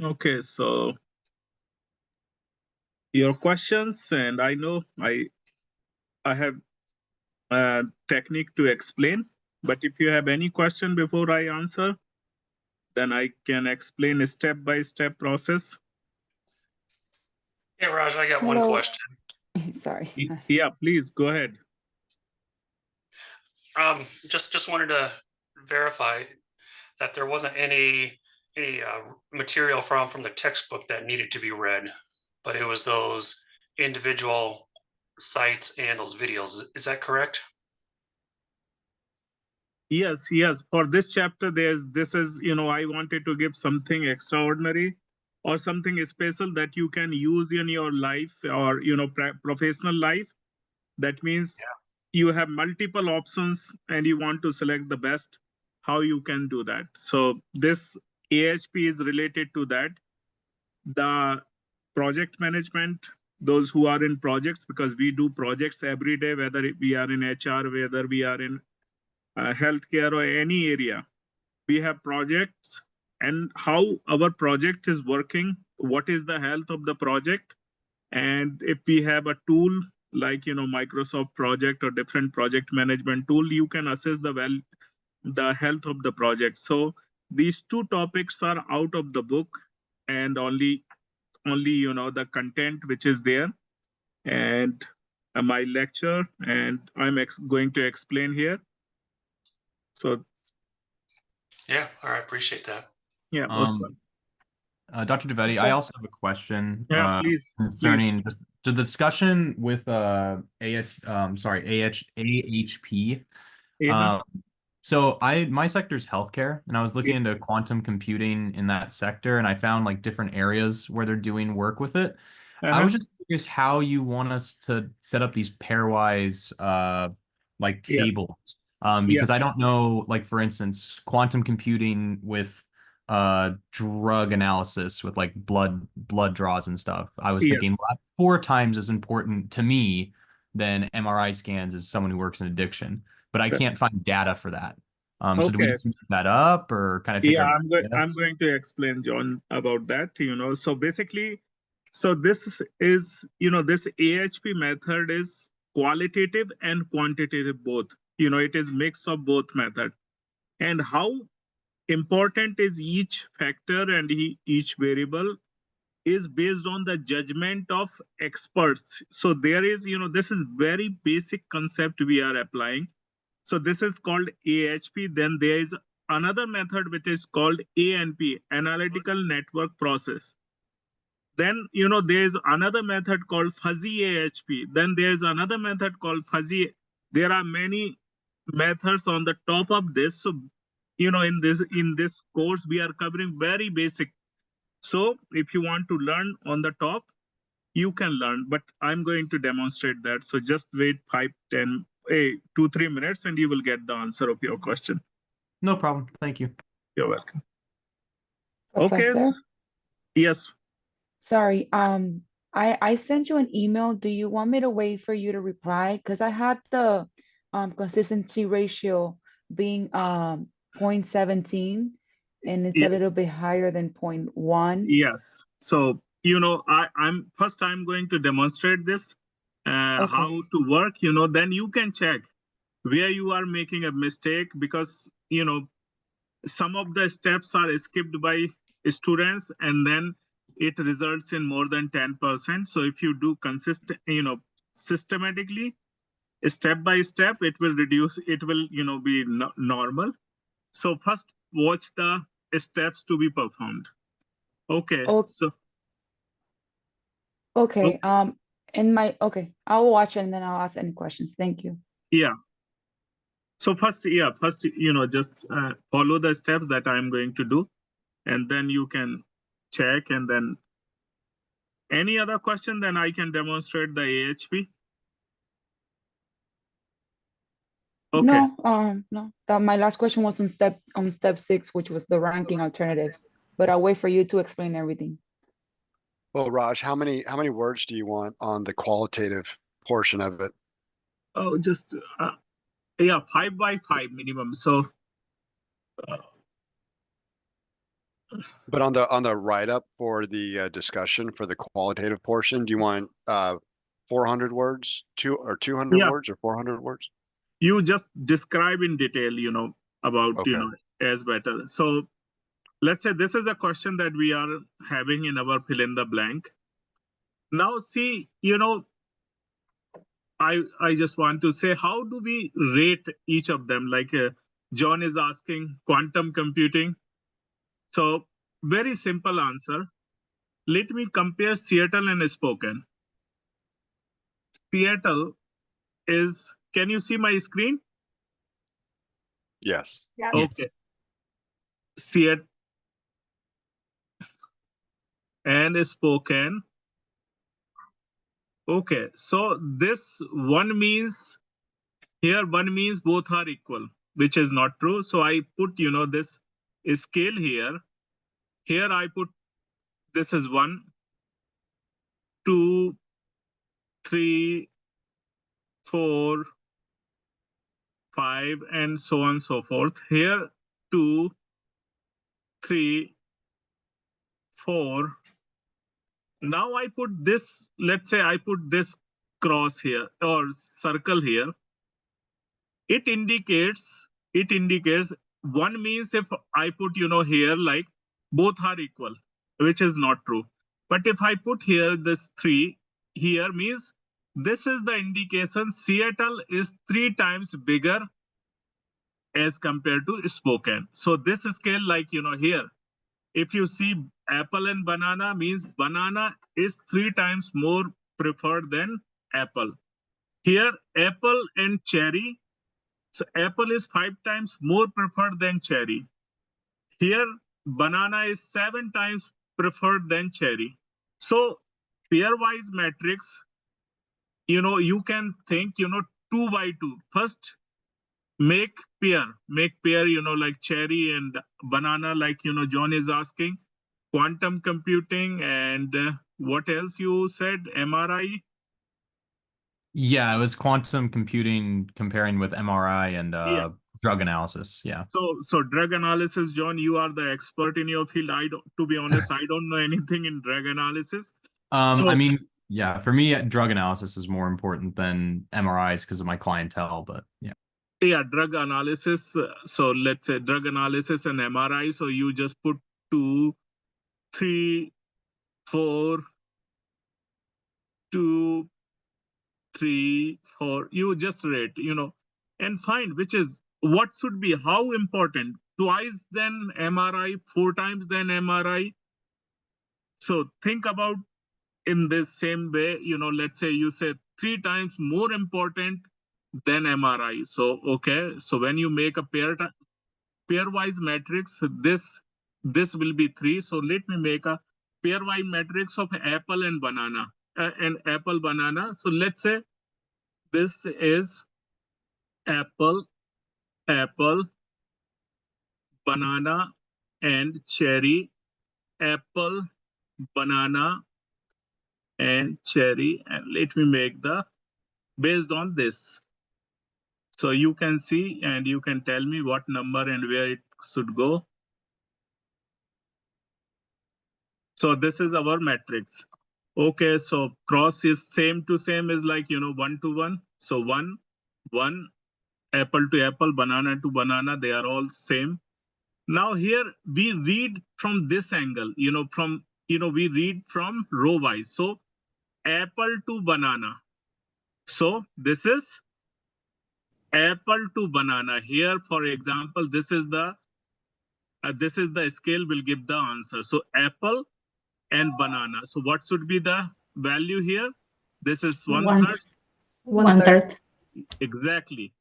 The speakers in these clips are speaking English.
Okay, so your questions, and I know I have a technique to explain, but if you have any question before I answer, then I can explain a step-by-step process. Hey, Raj, I got one Hello. question. Sorry. Yeah, please go ahead. Just wanted to verify that there wasn't any material from the textbook that needed to be read, but it was those individual sites and those videos. Is that correct? Yes, yes. For this chapter, this is, I wanted to give something extraordinary or something special that you can use in your life or, professional life. That means you have multiple options and you want to select the best, how you can do that. So this AHP is related to that. The project management, those who are in projects, because we do projects every day, whether we are in HR, whether we are in healthcare or any area, we have projects and how our project is working, what is the health of the project. And if we have a tool like Microsoft Project or different project management tool, you can assess the health of the project. So these two topics are out of the book, and only the content which is there, and my lecture, and I'm going to explain here. So Yeah, all right, appreciate that. yeah, most Dr. Devetti, I also have a question yeah, please, concerning the discussion with AHP. Yeah. So my sector is healthcare, and I was looking into quantum computing in that sector, and I found like different areas where they're doing work with it. I was just curious how you want us to set up these pairwise like tables. Because I don't know, like for instance, quantum computing with drug analysis with like blood draws and stuff. I was thinking well, that's 4 times as important to me than MRI scans as someone who works in addiction, but I can't find data for that. So do we need to make that up or kind of take I'm going to explain, John, about that. So basically, this is this AHP method is qualitative and quantitative both. It is mix of both method. And how important is each factor and each variable is based on the judgment of experts. So there is, this is very basic concept we are applying. So this is called AHP. Then there is another method which is called ANP, analytical network process. Then, there is another method called fuzzy AHP. Then there is another method called fuzzy. There are many methods on the top of this. So, in this course, we are covering very basic. So if you want to learn on the top, you can learn, but I'm going to demonstrate that. So just wait 2-3 minutes and you will get the answer of your question. No problem. Thank you. You're welcome. Professor? Okay. Yes. Sorry. I sent you an email. Do you want me to wait for you to reply? Because I had the consistency ratio being 0.17 and it's a little bit higher than 0.1. Yes. So I'm going to demonstrate this how to work. Then you can check where you are making a mistake, because some of the steps are skipped by students and then it results in more than 10%. So if you do systematically, step by step, it will reduce, it will be normal. So first watch the steps to be performed. Okay. So okay. I'll watch it and then I'll ask any questions. Thank you. Yeah. So first, just follow the steps that I'm going to do, and then you can check. And then any other question, then I can demonstrate the AHP. Okay. No. My last question was on step 6, which was the ranking alternatives. But I'll wait for you to explain everything. Well, Raj, how many words do you want on the qualitative portion of it? Oh, just 5 by 5 minimum. So But on the write-up for the discussion for the qualitative portion, do you want 400 words, 200 Yeah, words or 400 words? you just describe in detail, about, Okay. as better. So let's say this is a question that we are having in our fill in the blank. Now see, I just want to say, how do we rate each of them? Like John is asking quantum computing. So very simple answer. Let me compare Seattle and Spokane. Seattle is, can you see my screen? Yes. Okay. Seattle and Spokane. Okay, so this one means, here one means both are equal, which is not true. So I put, this scale here. Here I put, this is 1, 2, 3, 4, 5, and so on and so forth. Here 2, 3, 4. Now I put this, let's say I put this cross here or circle here. It indicates one means if I put, here like both are equal, which is not true. But if I put here this 3 here means this is the indication Seattle is 3 times bigger as compared to Spokane. So this scale, like, here, if you see apple and banana means banana is 3 times more preferred than apple. Here, apple and cherry. So apple is 5 times more preferred than cherry. Here, banana is 7 times preferred than cherry. So pairwise matrix, you can think, 2 by 2. First, make pair, like cherry and banana, like, John is asking. Quantum computing and what else you said? MRI? Yeah, it was quantum computing comparing with MRI and Yeah. drug analysis. Yeah. So drug analysis, John, you are the expert in your field. To be honest, I don't know anything in drug analysis. I mean, yeah, for me, drug analysis is more important than MRIs because of my clientele, but yeah. Yeah, drug analysis. So let's say drug analysis and MRI. So you just put 2, 3, 4, 2, 3, 4. You just rate, and find which is what should be how important. Twice than MRI, 4 times than MRI. So think about in this same way, let's say you say 3 times more important than MRI. So, okay. So when you make a pairwise matrix, this will be 3. So let me make a pairwise matrix of apple and banana and apple banana. So let's say this is apple, banana, and cherry, apple, banana, and cherry. And let me make the based on this. So you can see and you can tell me what number and where it should go. So this is our matrix. Okay, so cross is same to same is like, 1 to 1. So 1, 1, apple to apple, banana to banana, they are all same. Now here we read from this angle, we read from row wise. So apple to banana. So this is apple to banana. Here, for example, this is the scale will give the answer. So apple and banana. So what should be the value here? This is 1/3. 1/3. Exactly.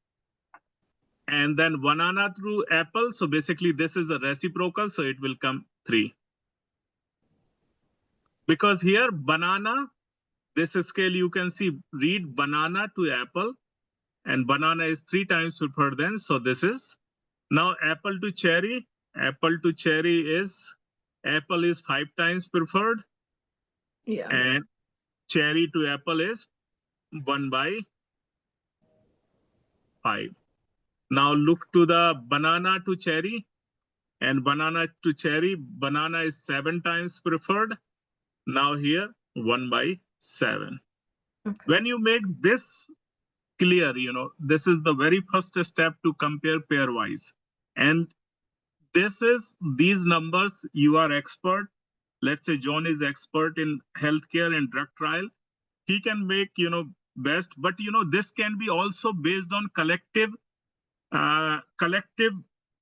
And then banana through apple. So basically this is a reciprocal. So it will come 3. Because here banana, this scale you can see read banana to apple. And banana is 3 times preferred than. So this is now apple to cherry. Apple to cherry is apple is 5 times preferred. Yeah. And cherry to apple is 1 by 5. Now look to the banana to cherry. And banana to cherry, banana is 7 times preferred. Now here 1/7. Okay. When you make this clear, this is the very first step to compare pairwise. And these numbers, you are expert. Let's say John is expert in healthcare and drug trial. He can make, best, but this can be also based on collective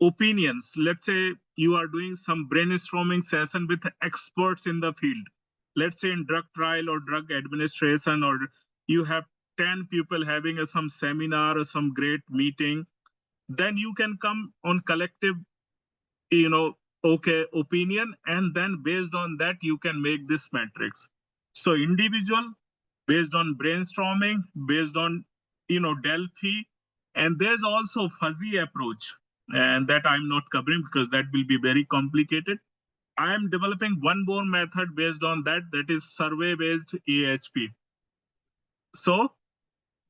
opinions. Let's say you are doing some brainstorming session with experts in the field. Let's say in drug trial or drug administration, or you have 10 people having some seminar or some great meeting. Then you can come on collective, opinion, and then based on that, you can make this matrix. So individual, based on brainstorming, based on, Delphi, and there's also fuzzy approach, and that I'm not covering because that will be very complicated. I am developing one more method based on that is survey-based AHP. So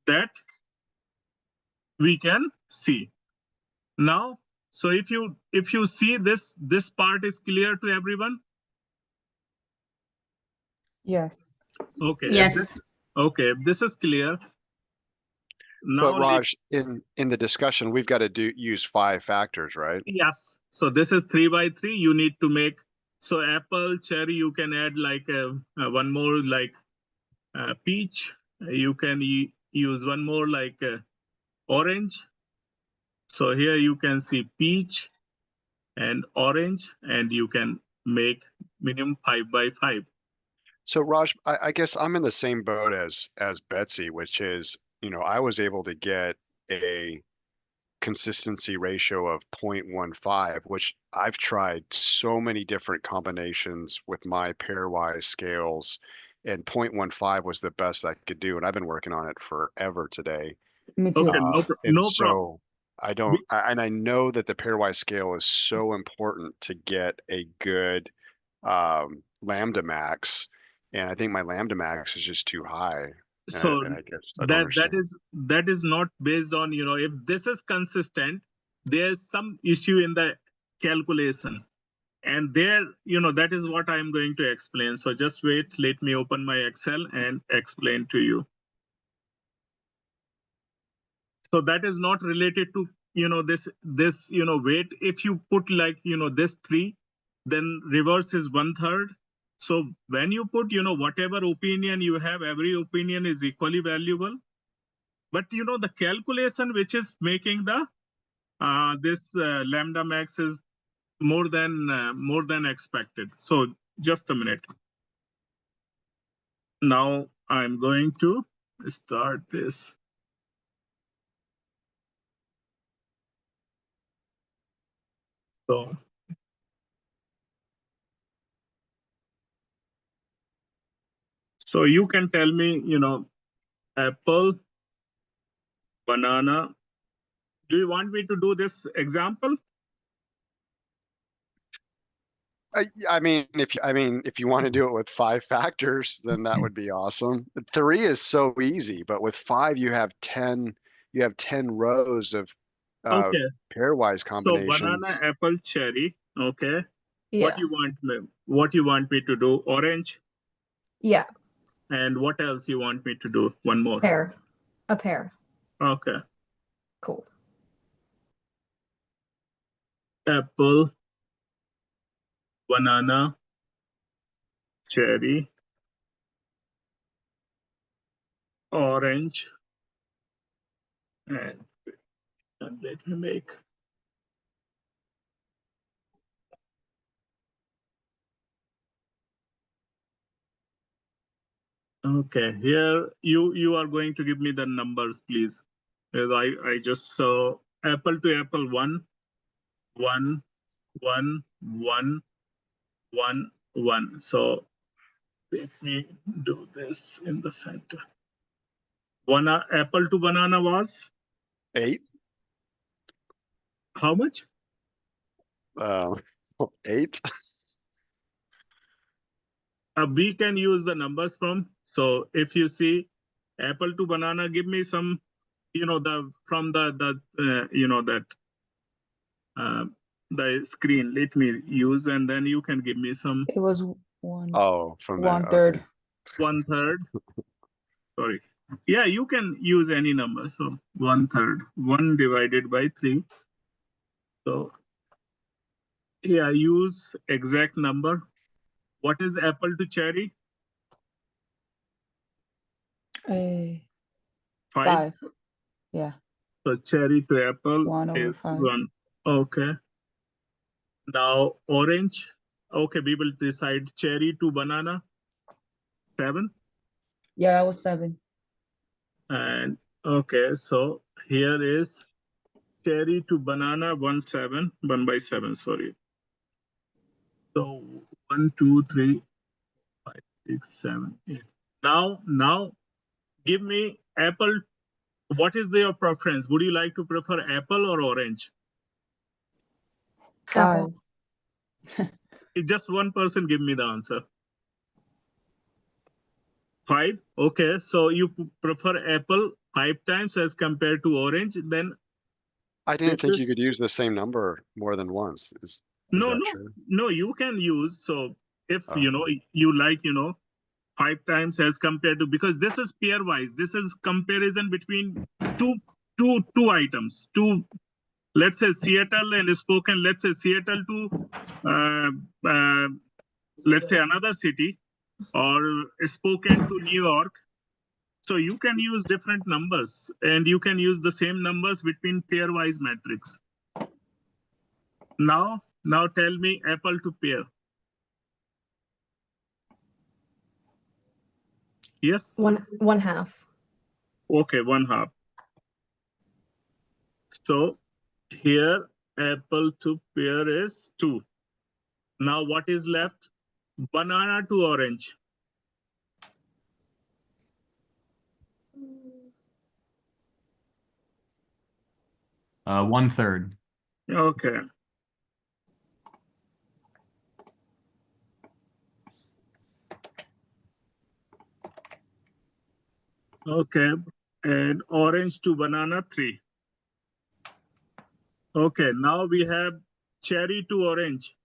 that we can see. Now, so if you see this part is clear to everyone? Yes. Okay. Yes. Okay, this is clear. Now, But Raj, in the discussion, we've got to use 5 factors, right? yes. So this is 3x3. You need to make, so apple, cherry, you can add like one more like peach. You can use one more like orange. So here you can see peach and orange, and you can make minimum 5x5. So Raj, I guess I'm in the same boat as Betsy, which is, I was able to get a consistency ratio of 0.15, which I've tried so many different combinations with my pairwise scales, and 0.15 was the best I could do, and I've been working on it forever today. Me too. Okay, no problem. I know that the pairwise scale is so important to get a good lambda max, and I think my lambda max is just too high. So and I guess I don't understand. that is not based on, if this is consistent, there's some issue in the calculation. And there, that is what I'm going to explain. So just wait, let me open my Excel and explain to you. So that is not related to, this, weight. If you put like, this 3, then reverse is 1/3. So when you put, whatever opinion you have, every opinion is equally valuable. But, the calculation which is making the, this lambda max is more than expected. So just a minute. Now I'm going to start this. So you can tell me, apple, banana. Do you want me to do this example? I mean, if you want to do it with 5 factors, then that would be awesome. 3 is so easy, but with 5, you have 10 rows of Okay. pairwise combinations. So banana, apple, cherry. Okay. Yeah. What you want me to do? Orange. Yeah. And what else you want me to do? One more. Pair. A pair. Okay. Cool. Apple, banana, cherry, orange, and let me make. Okay, here you are going to give me the numbers, please. Because I just saw apple to apple 1, 1, 1, 1, 1, 1. So let me do this in the center. Apple to banana was 8. how much? 8. We can use the numbers from. So if you see apple to banana, give me some, that the screen. Let me use, and then you can give me some It was one Oh, from there. one third. Okay. 1/3. Sorry. Yeah, you can use any number. So 1/3, 1 divided by 3. So yeah, use exact number. What is apple to cherry? 5. 5. Yeah. So cherry to apple 1/5. is 1. Okay. Now orange. Okay, we will decide cherry to banana. 7. Yeah, that was 7. And okay, so here is cherry to banana 1/7, 1/7, sorry. So 1, 2, 3, 5, 6, 7, 8. Now give me apple. What is your preference? Would you like to prefer apple or orange? 5. Just one person give me the answer. 5. Okay, so you prefer apple 5 times as compared to orange. Then I didn't this think is you could use the same number more than once. Is no, that no, true? no. You can use, so if Oh. you know you like 5 times as compared to, because this is pairwise. This is comparison between two items. Let's say Seattle and Spokane. Let's say Seattle to let's say another city, or Spokane to New York. So you can use different numbers, and you can use the same numbers between pairwise matrix. Now tell me apple to pear. Yes? 1/2. Okay, 1/2. So here apple to pear is 2. Now what is left? Banana to orange. 1/3. Okay. Okay. And orange to banana 3. Okay, now we have cherry to orange.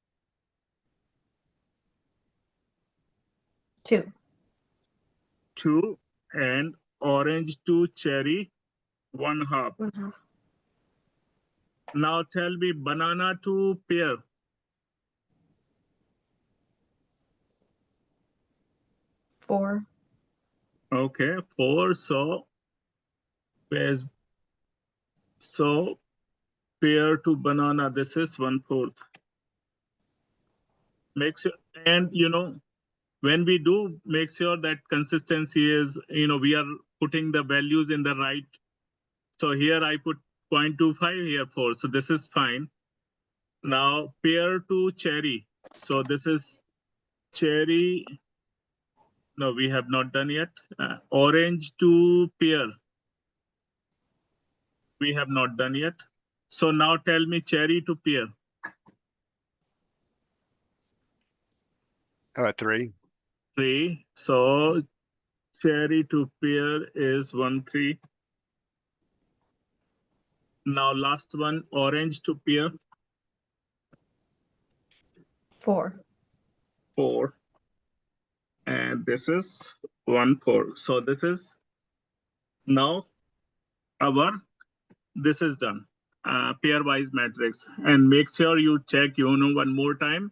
2. 2. And orange to cherry 1/2. 1/2. Now tell me banana to pear. 4. Okay, 4. So pear to banana, this is 1/4. Make sure, and when we do, make sure that consistency is, we are putting the values in the right. So here I put 0.25, here 4. So this is fine. Now pear to cherry. So this is cherry. No, we have not done yet. Orange to pear. We have not done yet. So now tell me cherry to pear. 3. 3. So cherry to pear is 1/3. Now last one, orange to pear. 4. 4. And this is 1/4. So this is now this is done. Pairwise matrix. And make sure you check, one more time.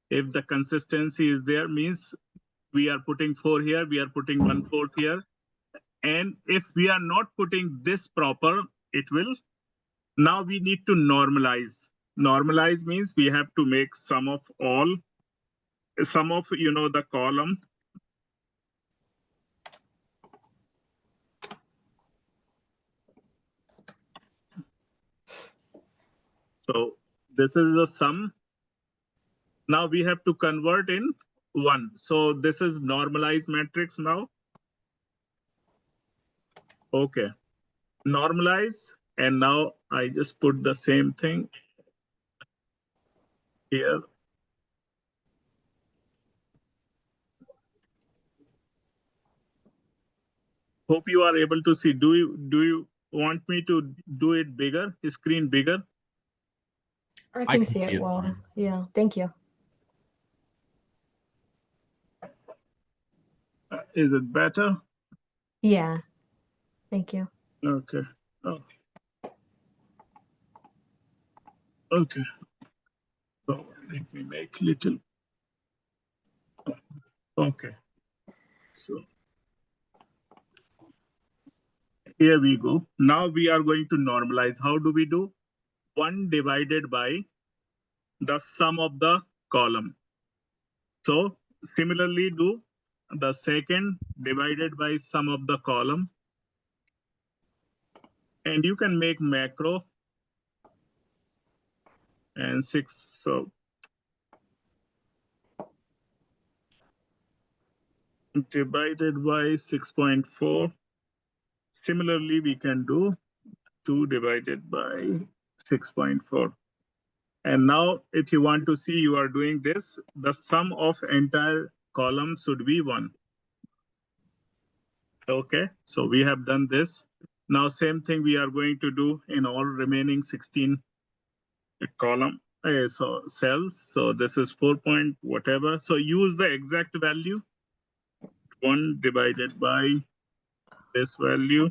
If the consistency is there, means we are putting 4 here, we are putting 1/4 here. And if we are not putting this proper, it will. Now we need to normalize. Normalize means we have to make sum of the column. So this is the sum. Now we have to convert in 1. So this is normalized matrix now. Okay. Normalize. And now I just put the same thing here. Hope you are able to see. Do you want me to do it bigger, screen bigger? I I can can see see it it well. fine. Yeah, thank you. Is it better? Yeah, thank you. Okay. Oh. Okay. So let me make little. Okay. So here we go. Now we are going to normalize. How do we do? 1 divided by the sum of the column. So similarly do the second divided by sum of the column. And you can make macro and 6. So divided by 6.4. Similarly, we can do 2 divided by 6.4. And now if you want to see you are doing this, the sum of entire column should be 1. Okay, so we have done this. Now same thing we are going to do in all remaining 16 column, so cells. So this is 4 point whatever. So use the exact value. 1 divided by this value.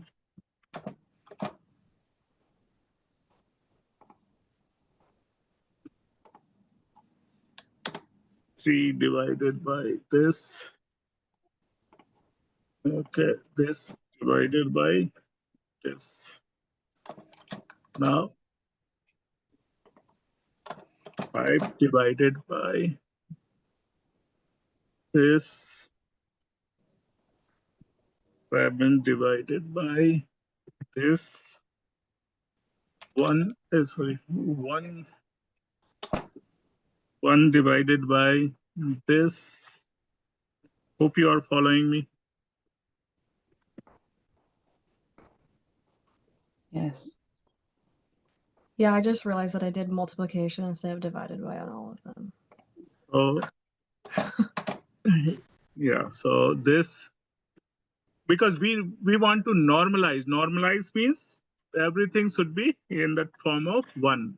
Three divided by this. Okay, this divided by this. Now 5 divided by this. 7 divided by this. 1 sorry, 1 divided by this. Hope you are following me. Yes. Yeah, I just realized that I did multiplication instead of divided by on all of them. So yeah, so this, because we want to normalize. Normalize means everything should be in the form of 1.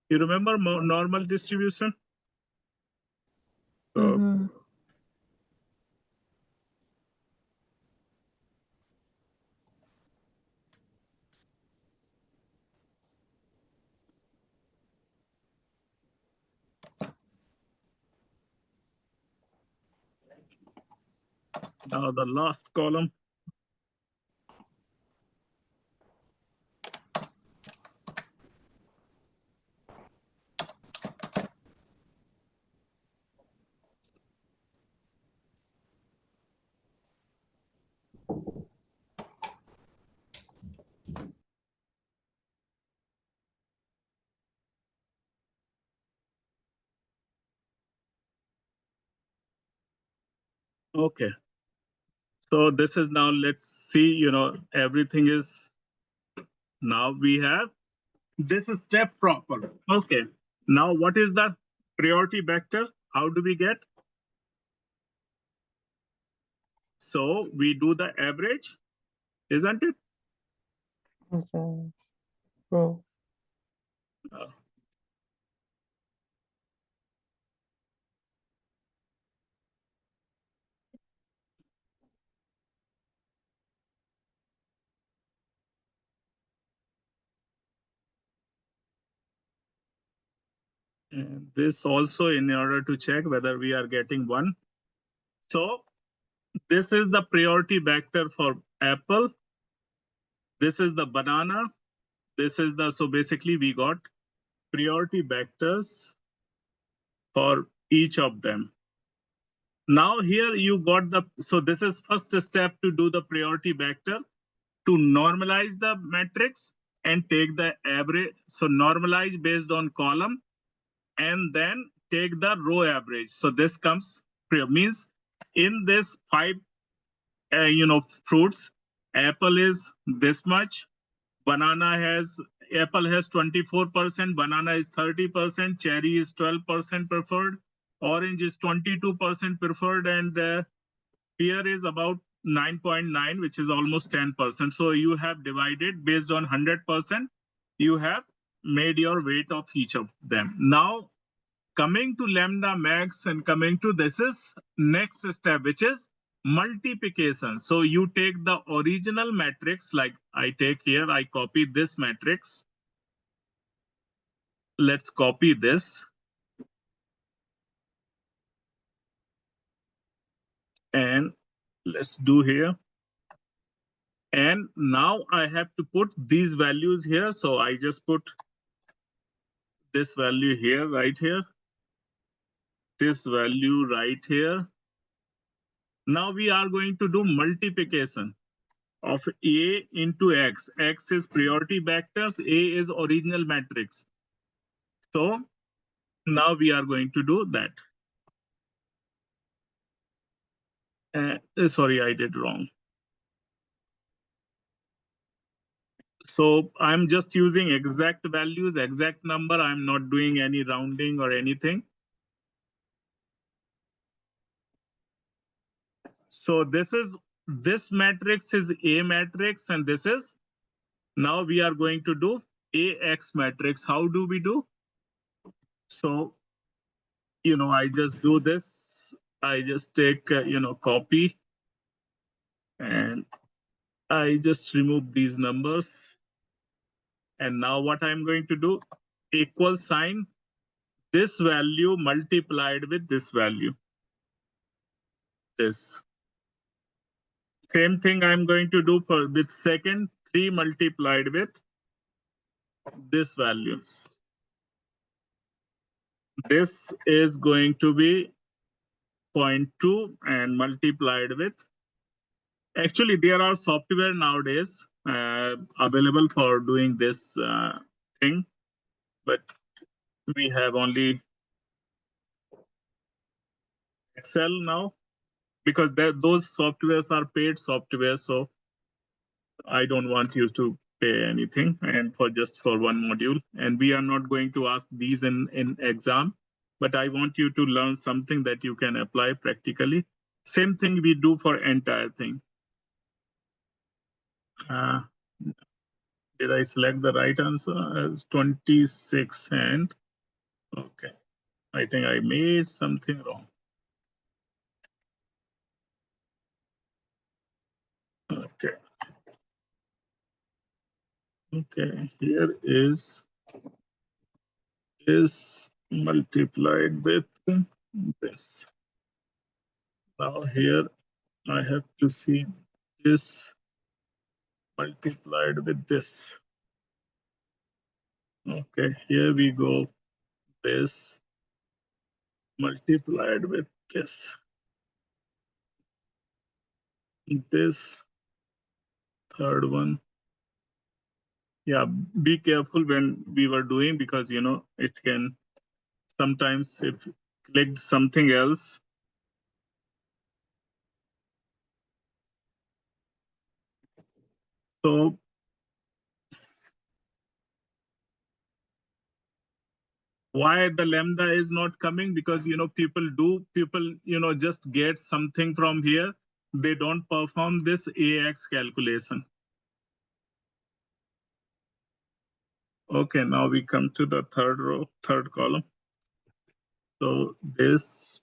You remember normal distribution? So Mm-hmm. now the last column. Okay. So this is now, let's see, everything is, now we have, this is step proper. Okay. Now what is the priority vector? How do we get? So we do the average, isn't it? Of the row. Uh, And this also in order to check whether we are getting 1. So this is the priority vector for apple. This is the banana. This is the, so basically we got priority vectors for each of them. Now here you got the, so this is first step to do the priority vector, to normalize the matrix and take the average. So normalize based on column and then take the row average. So this comes, means in this 5, fruits, apple is this much, banana has, apple has 24%, banana is 30%, cherry is 12% preferred, orange is 22% preferred, and pear is about 9.9, which is almost 10%. So you have divided based on 100%, you have made your weight of each of them. Now, coming to lambda max and coming to this is next step, which is multiplication. So you take the original matrix, like I take here, I copy this matrix. Let's copy this. And let's do here. And now I have to put these values here. So I just put this value here, right here. This value right here. Now we are going to do multiplication of A into X. X is priority vectors, A is original matrix. So now we are going to do that. Sorry, I did wrong. So I'm just using exact values, exact number. I'm not doing any rounding or anything. So this matrix is A matrix, and this is, now we are going to do AX matrix. How do we do? So, I just do this. I just take, copy, and I just remove these numbers. And now what I'm going to do, equal sign, this value multiplied with this value. This. Same thing I'm going to do with second, 3 multiplied with this value. This is going to be 0.2 and multiplied with. Actually, there are software nowadays available for doing this thing, but we have only Excel now, because those softwares are paid software. So I don't want you to pay anything, and just for one module. And we are not going to ask these in exam, but I want you to learn something that you can apply practically. Same thing we do for entire thing. Did I select the right answer as 26? And okay, I think I made something wrong. Okay. Okay, here is this multiplied with this. Now here I have to see this multiplied with this. Okay, here we go. This multiplied with this. This third one. Yeah, be careful when we were doing, because it can sometimes, if clicked something else. So why the lambda is not coming? Because people just get something from here. They don't perform this AX calculation. Okay, now we come to the third row, third column. So this,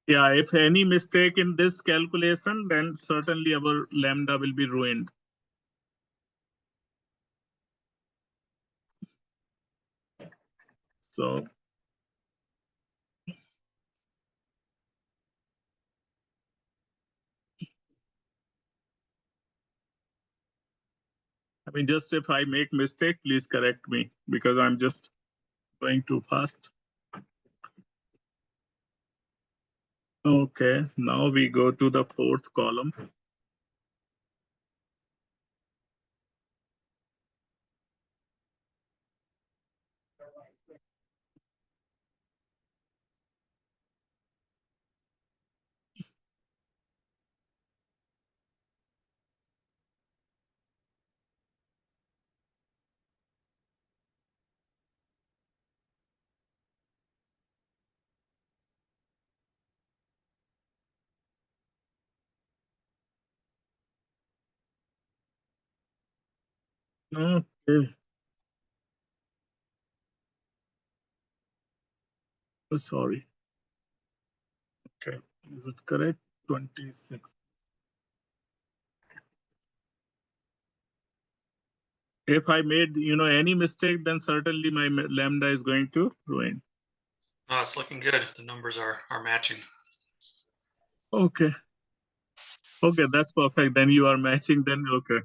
yeah, if any mistake in this calculation, then certainly our lambda will be ruined. So I mean, just if I make mistake, please correct me, because I'm just going too fast. Okay, now we go to the fourth column. Okay. Oh, sorry. Okay, is it correct? 26. If I made, any mistake, then certainly my lambda is going to ruin. Oh, it's looking good. The numbers are matching. Okay. Okay, that's perfect. Then you are matching. Then okay.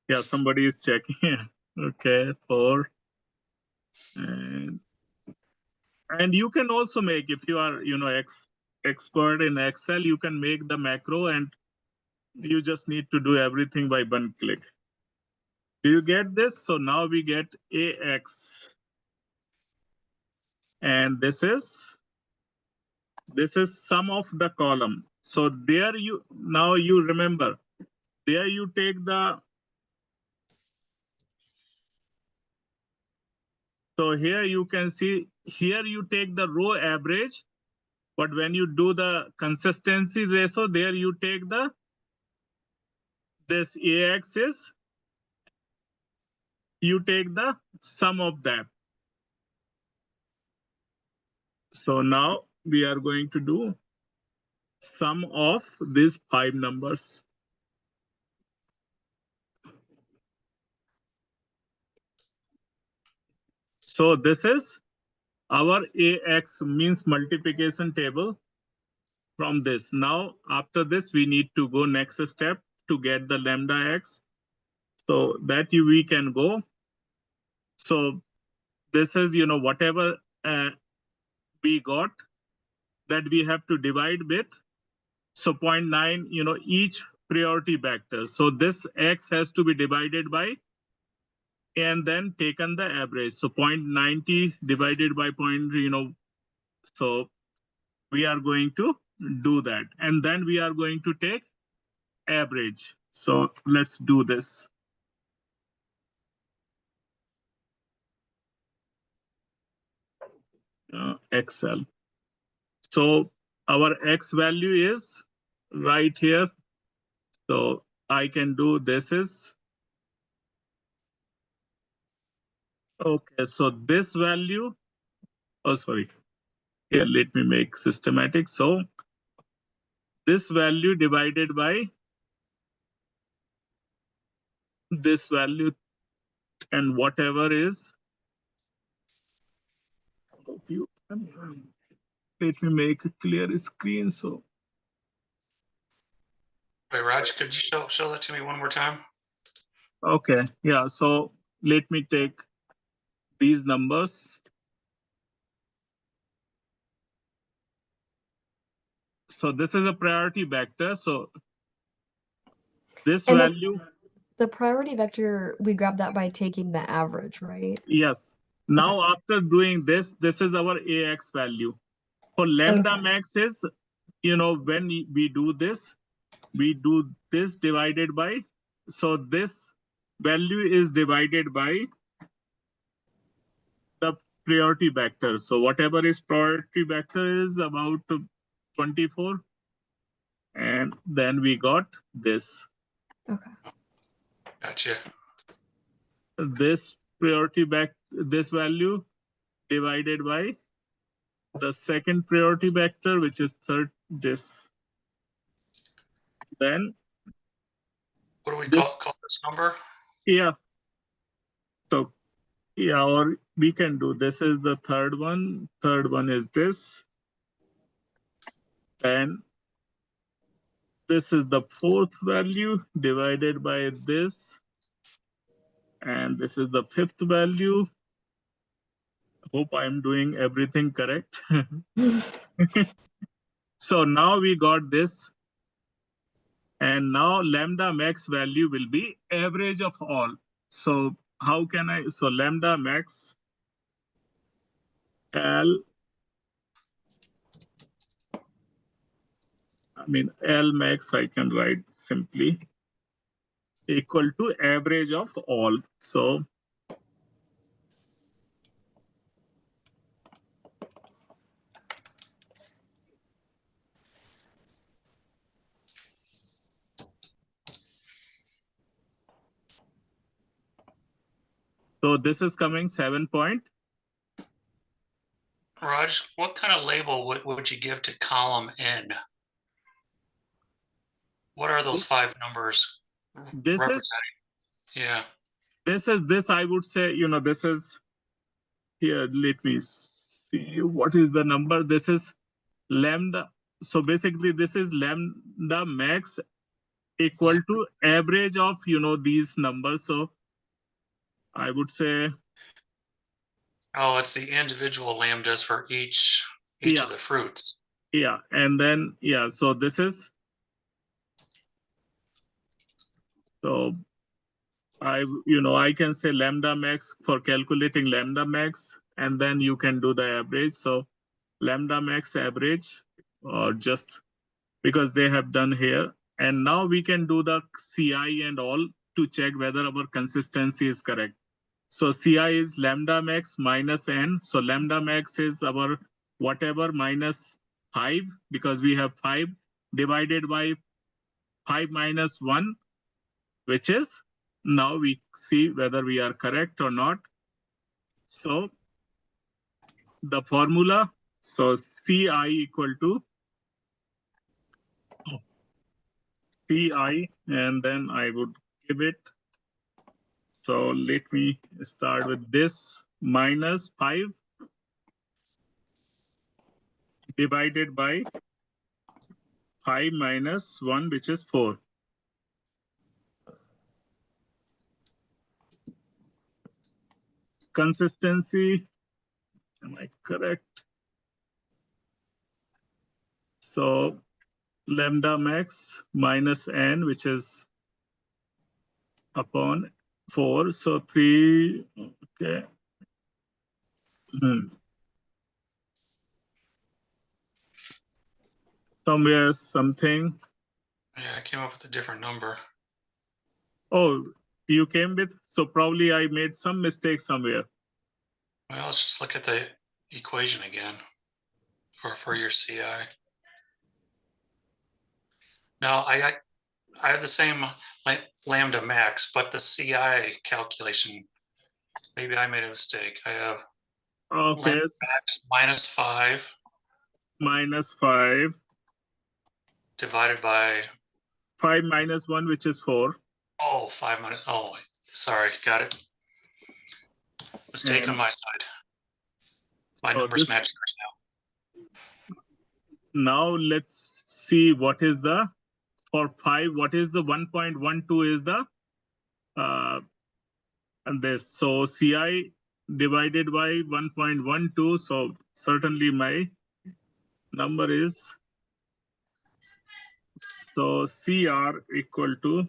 Yeah, somebody is checking. Okay, 4. And you can also make, if you are, expert in Excel, you can make the macro and you just need to do everything by one click. Do you get this? So now we get AX. And this is sum of the column. So there now you remember, there you take so here you can see, here you take the row average, but when you do the consistency ratio, there you take this AX is, you take the sum of that. So now we are going to do sum of these 5 numbers. So this is our AX, means multiplication table from this. Now, after this, we need to go next step to get the lambda X. So that we can go. So this is, whatever we got, that we have to divide with. So 0.9, each priority vector. So this X has to be divided by, and then taken the average. So 0.90 divided by so we are going to do that. And then we are going to take average. So let's do this. Excel. So our X value is right here. So I can do this is, okay, so this value, oh, sorry. Here, let me make systematic. So this value divided by this value and whatever is, let me make a clear screen. So, Wait, Raj, could you show that to me one more time? okay, yeah. So let me take these numbers. So this is a priority vector. So this And value. The priority vector, we grab that by taking the average, right? Yes. Now after doing this, this is our AX value. For lambda Okay. max is, when we do this divided by, so this value is divided by the priority vector. So whatever is priority vector is about 24. And then we got this. Okay. Gotcha. This priority this value divided by the second priority vector, which is this. Then what do we this, call this number? Yeah. So yeah, or we can do, this is the third one. Third one is this. And this is the fourth value divided by this. And this is the fifth value. Hope I'm doing everything correct. So now we got this. And now lambda max value will be average of all. So how can so lambda max L, L max I can write simply equal to average of all. So this is coming 7 point. Raj, what kind of label would you give to column N? What are those 5 numbers This is representing? Yeah. this I would say, this is here. Let me see what is the number. This is lambda. So basically this is lambda max equal to average of, these numbers. So I would say, Oh, it's the individual lambdas for each Yeah. of the fruits. yeah. And then, yeah, so this is, so I can say lambda max for calculating lambda max, and then you can do the average. So lambda max average, or just because they have done here. And now we can do the CI and all to check whether our consistency is correct. So CI is lambda max minus n. So lambda max is our whatever minus 5, because we have 5, divided by 5 minus 1, which is, now we see whether we are correct or not. So the formula, so CI equal to CI, and then I would give it. So let me start with this, minus 5 divided by 5 minus 1, which is 4. Consistency, am I correct? So lambda max minus n, which is upon 4. So 3, okay. Somewhere something. Yeah, I came up with a different number. Oh, you came with, so probably I made some mistake somewhere. Well, let's just look at the equation again for your CI. Now, I have the same lambda max, but the CI calculation, maybe I made a mistake. I have Okay, lambda max minus 5 minus 5, divided by 5 minus 1, which is 4. 5 minus, sorry, got it. Mistake on And- my side. My Oh, numbers this- match yours now. Now let's see what is the, for 5, what is the 1.12 is the, and this, so CI divided by 1.12, so certainly my number is, so CR equal to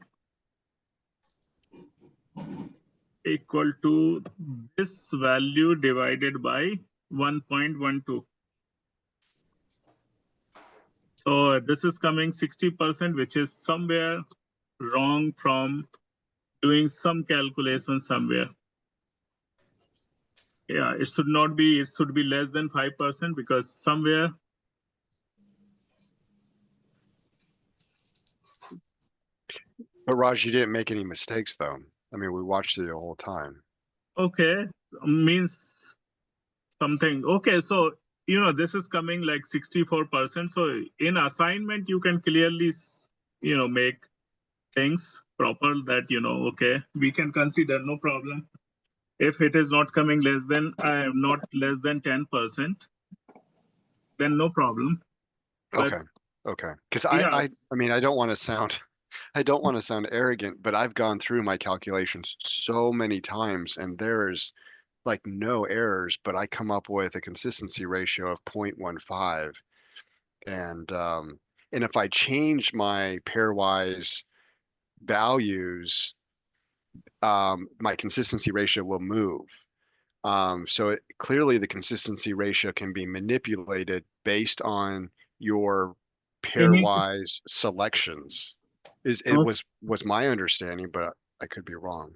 this value divided by 1.12. So this is coming 60%, which is somewhere wrong from doing some calculation somewhere. Yeah, it should not be, it should be less than 5%, because somewhere. But Raj, you didn't make any mistakes though. I mean, we watched it the whole time. Okay, means something. Okay, so, this is coming like 64%. So in assignment, you can clearly, make things proper that, okay, we can consider, no problem. If it is not coming less than, not less than 10%, then no problem. But- Okay. Okay. Because Yes. I mean, I don't want to sound arrogant, but I've gone through my calculations so many times and there's like no errors, but I come up with a consistency ratio of 0.15. And if I change my pairwise values, my consistency ratio will move. So clearly the consistency ratio can be manipulated based on your pairwise selections. It was my understanding, but I could be wrong.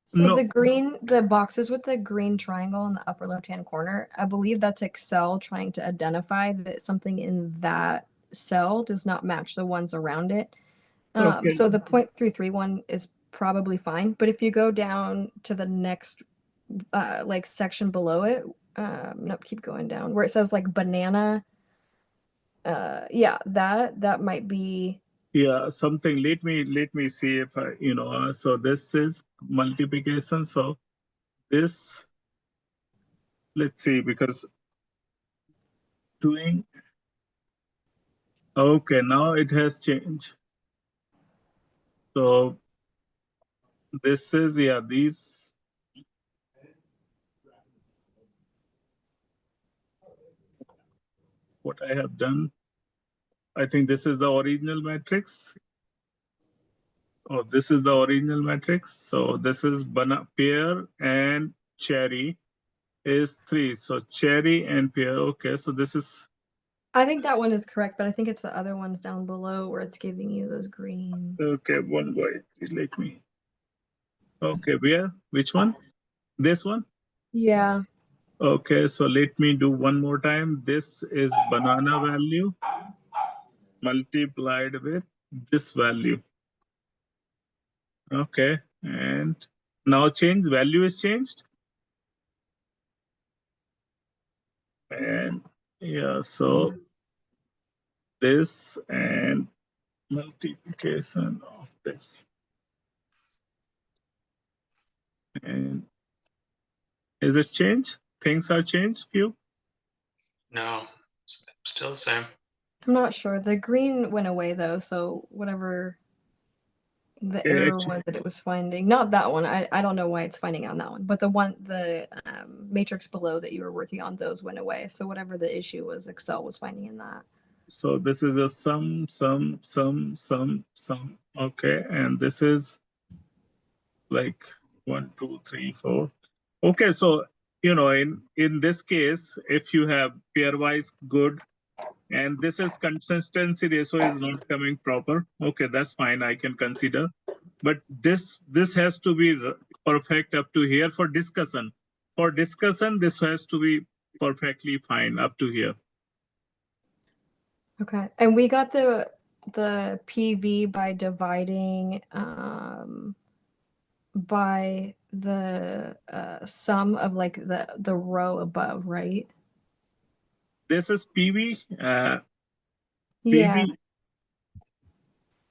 So No. the boxes with the green triangle in the upper left-hand corner, I believe that's Excel trying to identify that something in that cell does not match the ones around it. Okay. So the 0.33 one is probably fine, but if you go down to the next like section below it, nope, keep going down where it says like banana. Yeah, that might be. Yeah, something. Let me see if I, so this is multiplication. So this, let's see, because doing, okay, now it has changed. So this is, yeah, these. What I have done, I think this is the original matrix. Oh, this is the original matrix. So this is pear and cherry is 3. So cherry and pear. Okay, so this is. I think that one is correct, but I think it's the other ones down below where it's giving you those green. Okay, one wait. Let me. Okay, where? Which one? This one? Yeah. Okay, so let me do one more time. This is banana value multiplied with this value. Okay, and now change, value is changed. And yeah, so this and multiplication of this. And is it changed? Things are changed, few? No, still the same. I'm not sure. The green went away though, so whatever the error was that it was finding. Not that one. I don't know why it's finding on that one, but the matrix below that you were working on, those went away. So whatever the issue was, Excel was finding in that. So this is a sum. Okay, and this is like 1, 2, 3, 4. Okay, so in this case, if you have pairwise good, and this is consistency ratio is not coming proper. Okay, that's fine. I can consider, but this has to be perfect up to here for discussion. For discussion, this has to be perfectly fine up to here. Okay, and we got the PV by dividing by the sum of like the row above, right? This is PV. Yeah.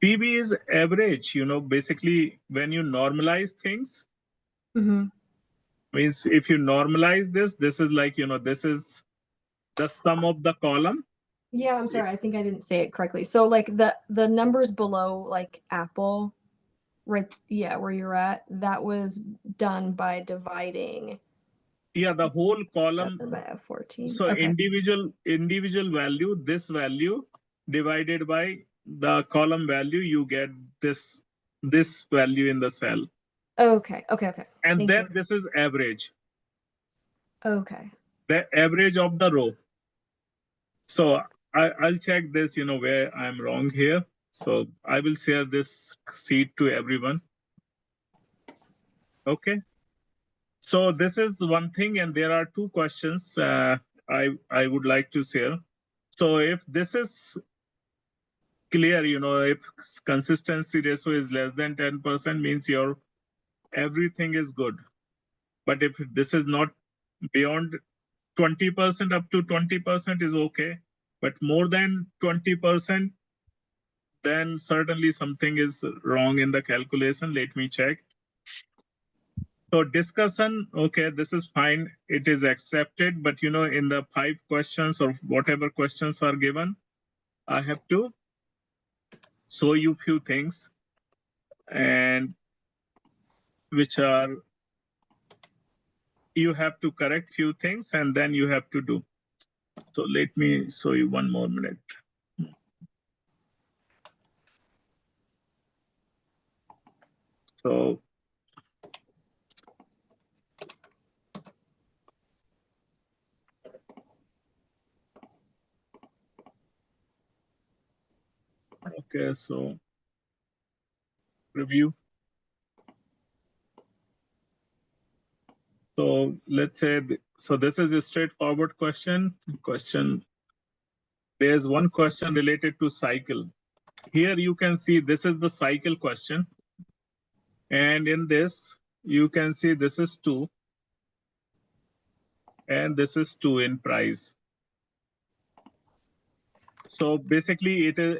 PV is average. Basically, when you normalize things, means if you normalize this is like this is the sum of the column. Yeah, I'm sorry. I think I didn't say it correctly. So like the numbers below, like Apple, right? Yeah, where you're at, that was done by dividing. Yeah, the whole column by F14. So okay. individual value, this value divided by the column value, you get this value in the cell. Okay. And Thank then you. this is average. Okay. The average of the row. So I'll check this, where I'm wrong here. So I will share this sheet to everyone. Okay. So this is one thing, and there are 2 questions I would like to share. So if this is clear, if consistency ratio is less than 10%, means your everything is good. But if this is not beyond 20%, up to 20% is okay. But more than 20%, then certainly something is wrong in the calculation. Let me check. So discussion, okay, this is fine. It is accepted. But in the 5 questions or whatever questions are given, I have to show you few things, and which are, you have to correct few things and then you have to do. So let me show you one more minute. So okay, so review. So let's say, so this is a straightforward question. There's one question related to cycle. Here you can see this is the cycle question. And in this, you can see this is 2. and this is 2 in price. So basically it is,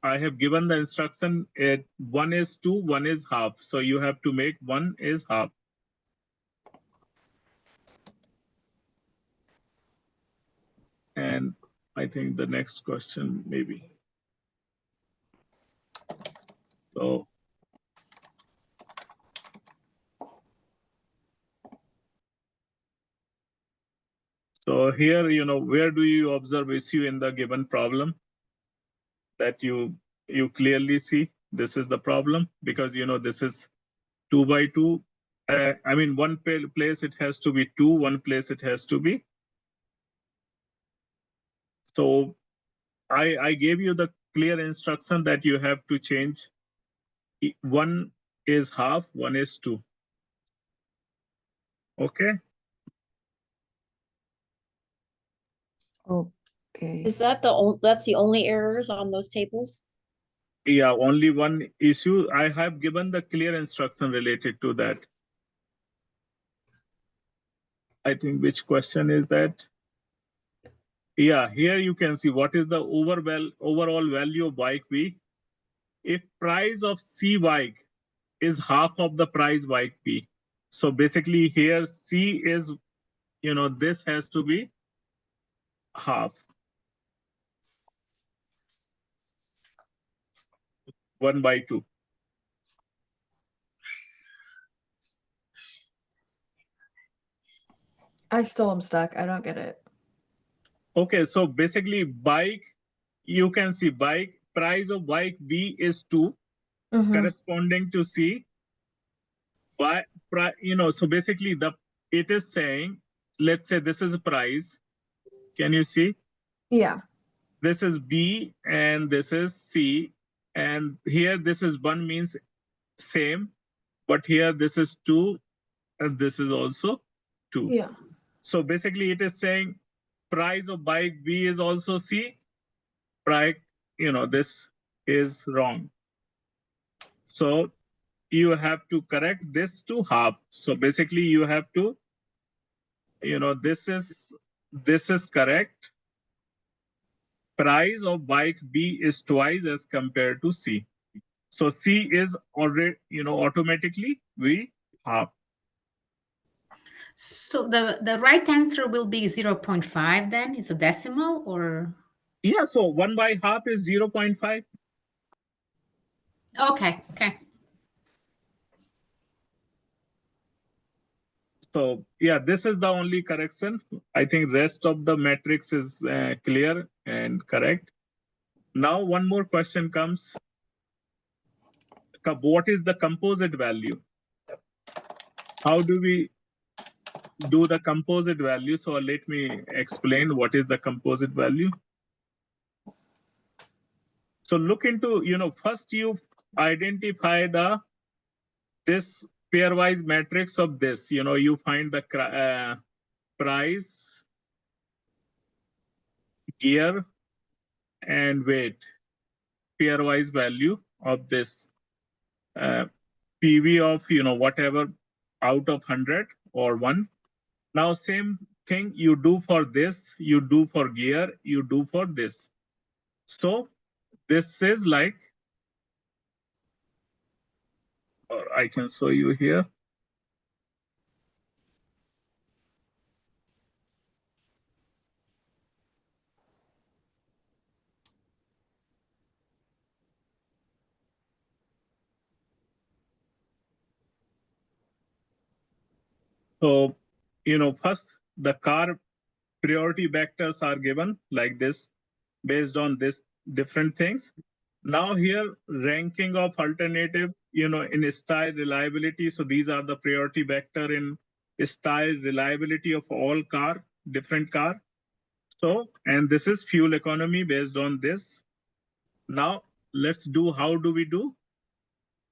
I have given the instruction, 1 is 2, 1 is half. So you have to make 1 is half. And I think the next question maybe. So here, where do you observe issue in the given problem that you clearly see this is the problem? Because, this is 2 by 2. I mean, one place it has to be 2, one place it has to be. So I gave you the clear instruction that you have to change. 1 is half, 1 is 2. Okay. Okay. Is that that's the only errors on those tables? Yeah, only one issue. I have given the clear instruction related to that. I think which question is that? Yeah, here you can see what is the overall value of bike B. If price of C bike is half of the price bike B. So basically here C is, this has to be half. 1 by 2. I still am stuck. I don't get it. Okay, so basically bike, you can see bike, price of bike B is 2, corresponding to C. But, so basically it is saying, let's say this is price. Can you see? Yeah. This is B and this is C. And here this is 1 means same, but here this is 2 and this is also 2. Yeah. So basically it is saying price of bike B is also C. Price, this is wrong. So you have to correct this to half. So basically you have to, this is correct. Price of bike B is twice as compared to C. So C is already, automatically we half. So the right answer will be 0.5 then? It's a decimal or? Yeah, so 1 by half is 0.5. Okay. So yeah, this is the only correction. I think rest of the matrix is clear and correct. Now one more question comes. What is the composite value? How do we do the composite value? So let me explain what is the composite value. So look into, first you identify this pairwise matrix of this, you find the price, gear, and weight, pairwise value of this PV of, whatever out of 100 or 1. Now, same thing you do for this, you do for gear, you do for this. So this is like, or I can show you here. So, first the car priority vectors are given like this based on this different things. Now here ranking of alternative, in style reliability. So these are the priority vector in style reliability of all different car. So, and this is fuel economy based on this. Now let's do, how do we do?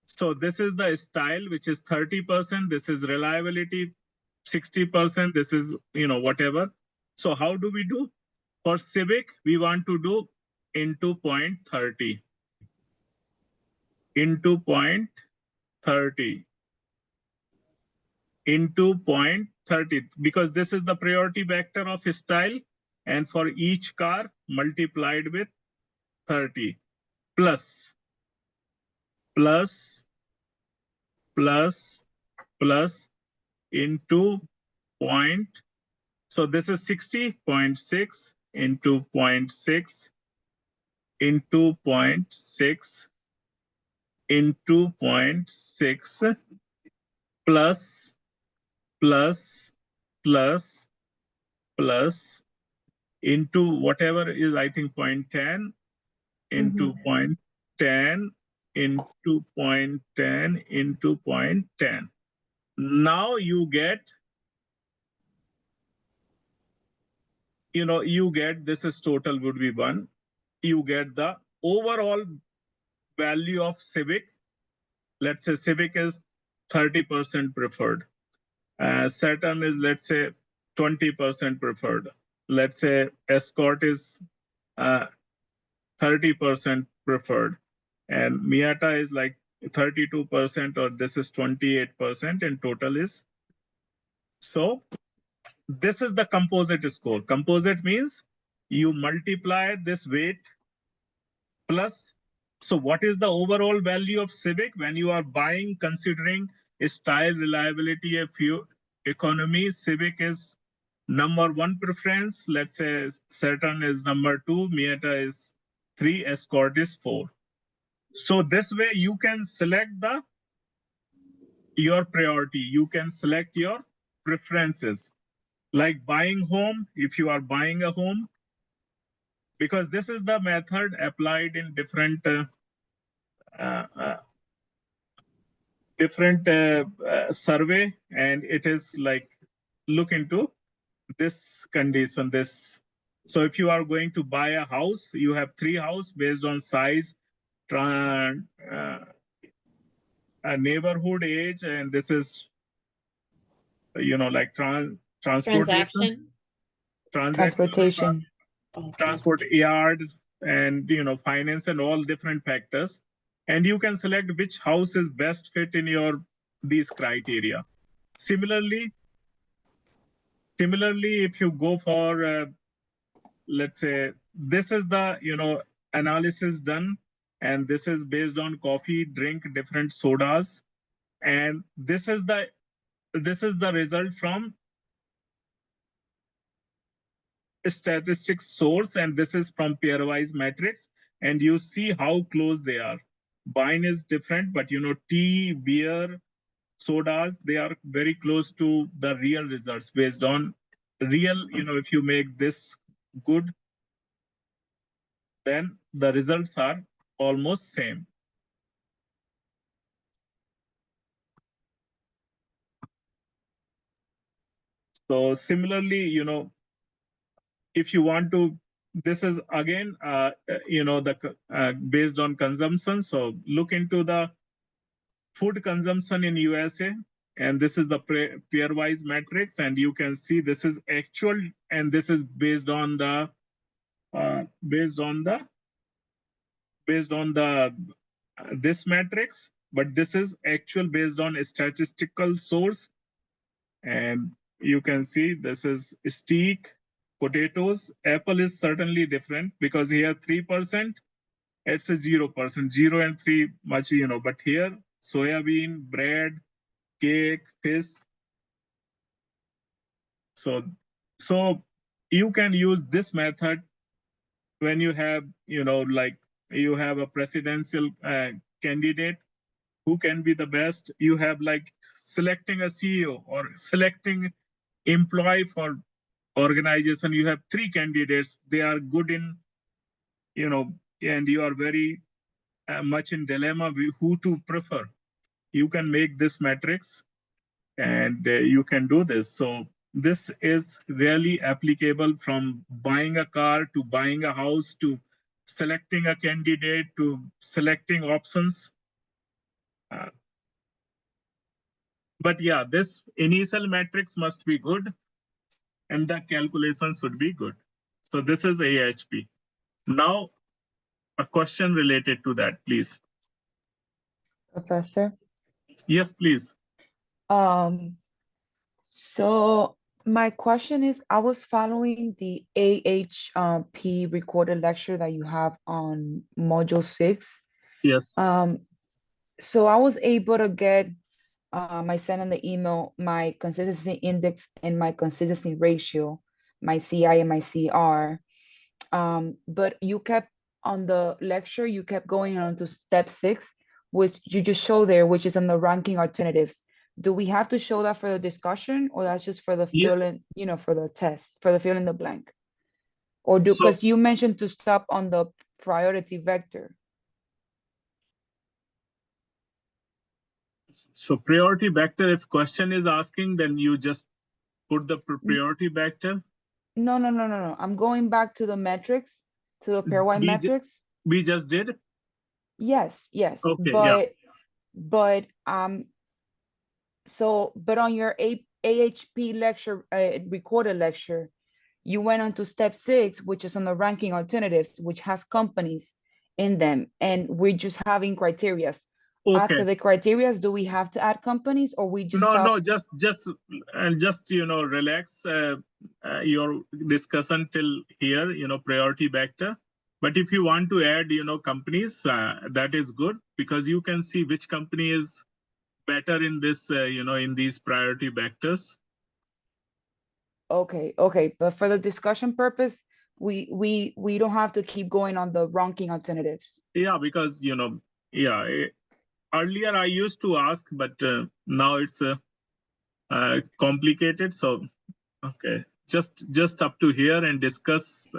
So this is the style, which is 30%. This is reliability, 60%. This is, whatever. So how do we do? For Civic, we want to do into 0.30. Into 0.30. Into 30, because this is the priority vector of style, and for each car multiplied with 30 plus into point. So this is 60.6 into 0.6 into 0.6 into 0.6 plus into whatever is, I think, 0.10 into 0.10 into 0.10 into 0.10. Now you get, you get, this is total would be 1. You get the overall value of Civic. Let's say Civic is 30% preferred. Saturn is, let's say, 20% preferred. Let's say Escort is 30% preferred. And Miata is like 32%, or this is 28%, and total is. So this is the composite score. Composite means you multiply this weight plus. So what is the overall value of Civic when you are buying, considering style, reliability, fuel economy? Civic is number 1 preference. Let's say Saturn is number 2, Miata is 3, Escort is 4. So this way you can select your priority. You can select your preferences. Like buying home, if you are buying a home, because this is the method applied in different survey, and it is like, look into this condition, this. So if you are going to buy a house, you have 3 houses based on size, neighborhood, age, and this is, like transportation, Transportation. transport yard, and finance, and all different factors. And you can select which house is best fit in your these criteria. Similarly, if you go for let's say this is the analysis done, and this is based on coffee, drink, different sodas, and this is the result from statistics source, and this is from pairwise matrix, and you see how close they are. Wine is different, but tea, beer, sodas, they are very close to the real results based on real, if you make this good, then the results are almost same. So similarly, if you want to, this is again, based on consumption. So look into the food consumption in USA, and this is the pairwise matrix, and you can see this is actual, and this is based on the this matrix, but this is actual based on a statistical source. And you can see this is steak, potatoes. Apple is certainly different because here 3%, it's a 0%, 0 and 3 much, but here soybean, bread, cake, fish. So you can use this method when you have, like you have a presidential candidate who can be the best. You have like selecting a CEO or selecting employee for organization. You have 3 candidates. They are good in, and you are very much in dilemma who to prefer. You can make this matrix, and you can do this. So this is really applicable from buying a car to buying a house to selecting a candidate to selecting options. But yeah, this initial matrix must be good, and the calculation should be good. So this is AHP. Now, a question related to that, please. Professor? Yes, please. So my question is, I was following the AHP recorded lecture that you have on module 6. Yes. So I was able to get, I sent in the email, my consistency index and my consistency ratio, my CI and my CR. But you kept on the lecture, you kept going on to step 6, which you just show there, which is on the ranking alternatives. Do we have to show that for the discussion, or that's just for the Yeah. fill in, you know, for the test, for the fill in the blank? Or do, So- because you mentioned to stop on the priority vector. So priority vector, if question is asking, then you just put the priority vector. No. I'm going back to the metrics, to the pairwise We metrics. We just did. Yes. Okay, yeah. But so, but on your AHP lecture, recorded lecture, you went on to step 6, which is on the ranking alternatives, which has companies in them, and we're just having criterias. Okay. After the criterias, do we have to add companies, or we just stop? No, just you know, relax your discussion till here, you know, priority vector. But if you want to add, you know, companies, that is good, because you can see which company is better in this, you know, in these priority vectors. Okay, but for the discussion purpose, we don't have to keep going on the ranking alternatives. Yeah, because, you know, earlier I used to ask, but now it's complicated. So, okay, just up to here and discuss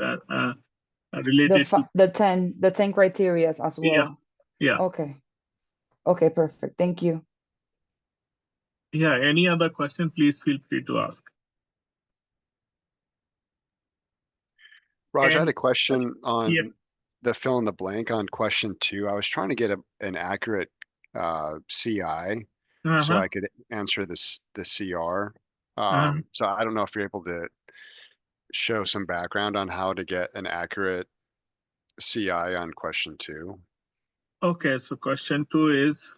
related to. The 10 criterias as well. Yeah. Okay, perfect. Thank you. Yeah, any other question, please feel free to ask. Raj, I had And- a question on Yeah. the fill in the blank on question 2. I was trying to get an accurate CI so Uh-huh. I could answer the CR. Uh-huh. So I don't know if you're able to show some background on how to get an accurate CI on question 2. Okay, so question 2 is,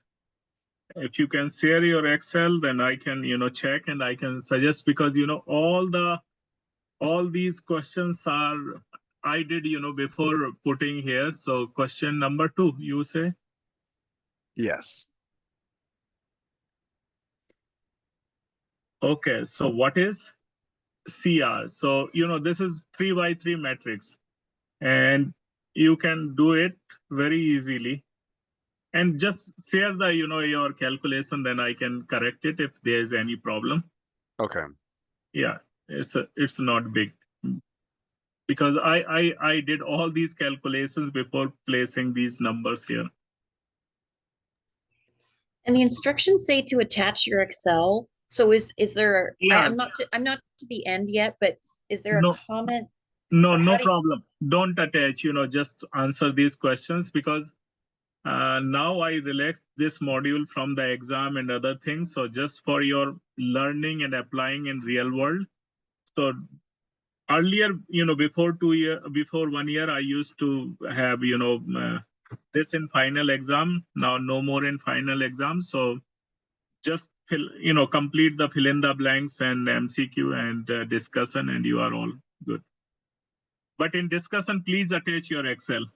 if you can share your Excel, then I can, you know, check and I can suggest, because, you know, all these questions are, I did, you know, before putting here. So question number 2, you say? Yes. Okay, so what is CR? So, you know, this is 3x3 matrix, and you can do it very easily. And just share the, you know, your calculation, then I can correct it if there's any problem. Okay. Yeah, it's not big, because I did all these calculations before placing these numbers here. And the instructions say to attach your Excel. So is there, I'm not to the end yet, but is there a No. comment? No, Or how no do you- problem. Don't attach, you know, just answer these questions, because now I relaxed this module from the exam and other things. So just for your learning and applying in real world. So earlier, you know, before 1 year, I used to have, you know, this in final exam. Now no more in final exam. So just complete the fill in the blanks and MCQ and discussion, and you are all good. But in discussion, please attach your Excel.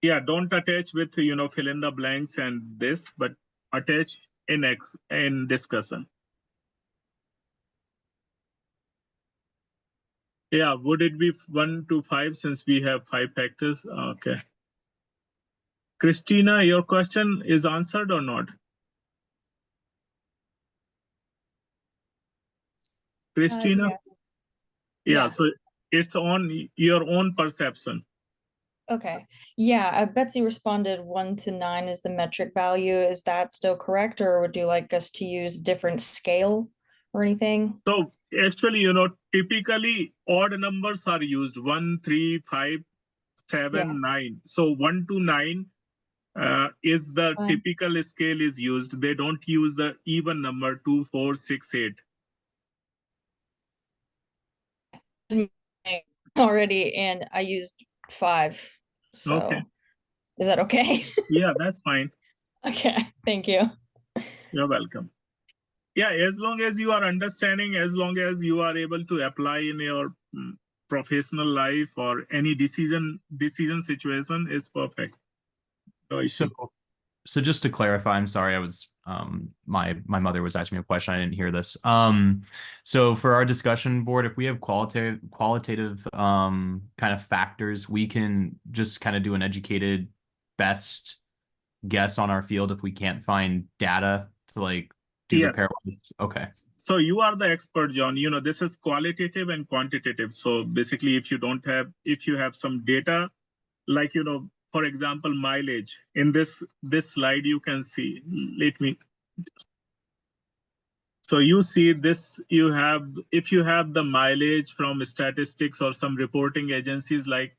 Yeah, don't attach with, you know, fill in the blanks and this, but attach in discussion. Yeah, would it be 1 to 5 since we have 5 factors? Okay. Christina, your question is answered or not? Christina? Yes. Yeah, so it's on your own perception. Okay. Yeah, Betsy responded 1 to 9 is the metric value. Is that still correct, or would you like us to use different scale or anything? So actually, you know, typically odd numbers are used 1, 3, 5, 7, 9. So 1 to 9 is the typical scale is used. They don't use the even number 2, 4, 6, 8. Already, and I used 5. So. Okay. Is that okay? Yeah, that's fine. Okay, thank you. You're welcome. Yeah, as long as you are understanding, as long as you are able to apply in your professional life or any decision situation, is perfect. No issue. So just to clarify, I'm sorry, I was my mother was asking me a question. I didn't hear this. So for our discussion board, if we have qualitative kind of factors, we can just kind of do an educated best guess on our field if we can't find data to like do the pairwise. Okay. So you are the expert, John. You know, this is qualitative and quantitative. So basically, if you have some data, like, you know, for example, mileage in this slide, you can see, so you see this, if you have the mileage from statistics or some reporting agencies like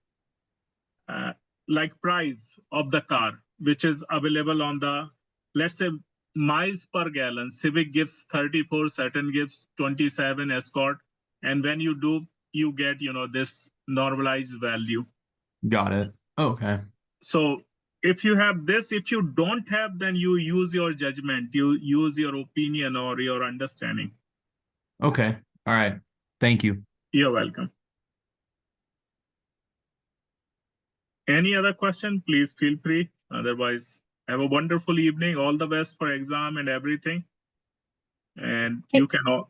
price of the car, which is available on the, let's say, miles per gallon. Civic gives 34, Saturn gives 27, Escort. And when you do, you get, you know, this normalized value. Got it. Okay. So if you have this, if you don't have, then you use your judgment, you use your opinion or your understanding. Okay. All right. Thank you. You're welcome. Any other question, please feel free. Otherwise, have a wonderful evening. All the best for exam and everything. And you can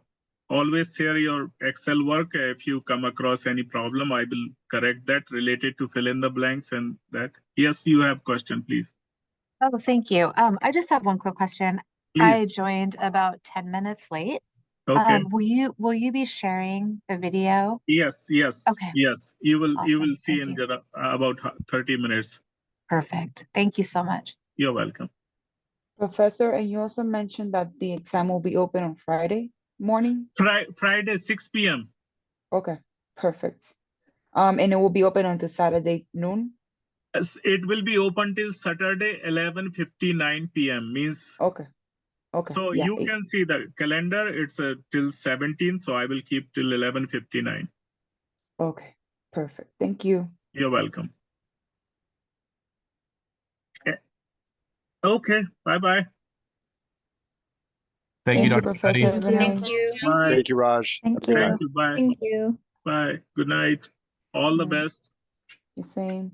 always share your Excel work. If you come across any problem, I will correct that related to fill in the blanks and that. Yes, you have question, please. Oh, thank you. I just have one quick question. Please. I joined about 10 minutes late. Okay. Will you be sharing the video? Yes. Okay. Yes, you will Awesome. see Thank in about 30 minutes. Perfect. Thank you so much. You're welcome. Professor, and you also mentioned that the exam will be open on Friday morning? Friday, 6 p.m. Okay, perfect. And it will be open until Saturday noon? It will be open till Saturday, 11:59 p.m. means. Okay. So yeah, you can see the calendar, it's till 17, so I will keep till 11:59. Okay, perfect. Thank you. You're welcome. Okay, bye-bye. Thank you, Dr. Professor. Thank you. Thank you. Bye. Thank you, Raj. Thank Thank you. Bye. Thank you. Bye. Good night. All the Good night. best. The same.